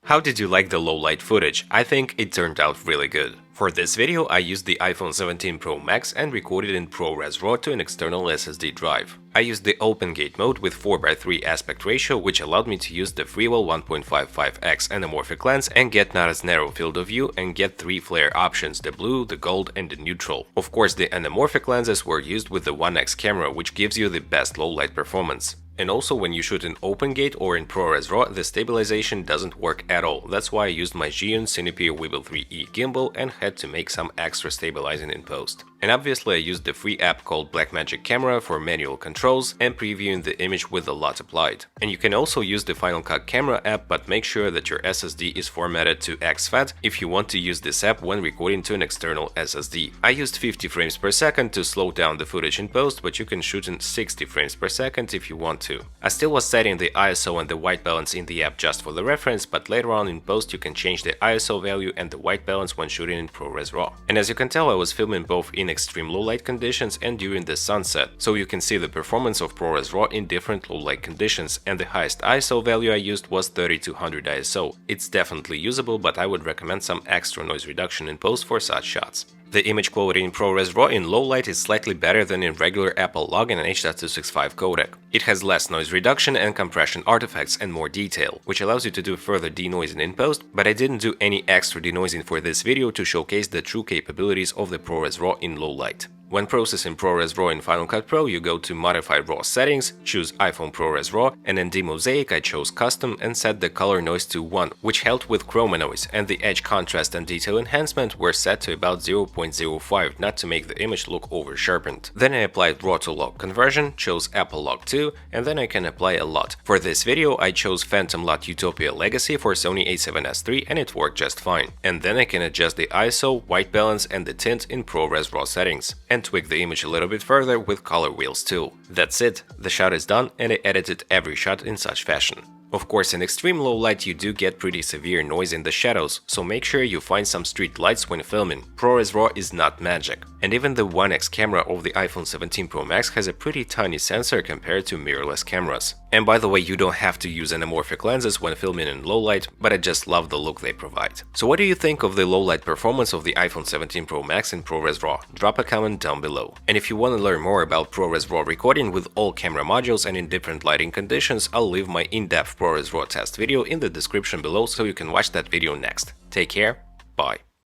How did you like the low-light footage? I think it turned out really good. For this video, I used the iPhone 17 Pro Max and recorded in ProRes RAW to an external SSD drive. I used the open gate mode with 4:3 aspect ratio, which allowed me to use the Freewell 1.55x anamorphic lens and get not as narrow field of view and get 3 flare options: the blue, the gold and the neutral. Of course, the anamorphic lenses were used with the 1x camera, which gives you the best low-light performance. And also, when you shoot in open gate or in ProRes RAW, the stabilization doesn't work at all. That's why I used my Zhiyun Cinepeer Weebill 3E gimbal and had to make some extra stabilizing in post. And obviously I used the free app called Blackmagic Camera for manual controls and previewing the image with the LUT applied. And you can also use the Final Cut Camera app, but make sure that your SSD is formatted to exFAT if you want to use this app when recording to an external SSD. I used 50 frames per second to slow down the footage in post, but you can shoot in 60 frames per second if you want to. I still was setting the ISO and the white balance in the app just for the reference, but later on in post you can change the ISO value and the white balance when shooting in ProRes RAW. And as you can tell, I was filming both in extreme low light conditions and during the sunset, so you can see the performance of ProRes RAW in different low light conditions, and the highest ISO value I used was 3200 ISO. It's definitely usable, but I would recommend some extra noise reduction in post for such shots. The image quality in ProRes RAW in low light is slightly better than in regular Apple log and H.265 codec. It has less noise reduction and compression artifacts and more detail, which allows you to do further denoising in post, but I didn't do any extra denoising for this video to showcase the true capabilities of the ProRes RAW in low light. When processing ProRes RAW in Final Cut Pro, you go to Modify RAW Settings, choose iPhone ProRes RAW, and in Demosaic I chose Custom and set the color noise to 1, which helped with chroma noise, and the edge contrast and detail enhancement were set to about 0.05, not to make the image look over-sharpened. Then I applied RAW to log conversion, chose Apple Log 2, and then I can apply a LUT. For this video I chose Phantom LUT Utopia Legacy for Sony a7S III and it worked just fine. And then I can adjust the ISO, white balance and the tint in ProRes RAW settings, and tweak the image a little bit further with color wheels too. That's it, the shot is done and I edited every shot in such fashion. Of course, in extreme low light you do get pretty severe noise in the shadows, so make sure you find some street lights when filming. ProRes RAW is not magic. And even the 1x camera of the iPhone 17 Pro Max has a pretty tiny sensor compared to mirrorless cameras. And by the way, you don't have to use anamorphic lenses when filming in low light, but I just love the look they provide. So what do you think of the low light performance of the iPhone 17 Pro Max in ProRes RAW? Drop a comment down below. And if you want to learn more about ProRes RAW recording with all camera modules and in different lighting conditions, I'll leave my in-depth ProRes RAW test video in the description below so you can watch that video next. Take care, bye.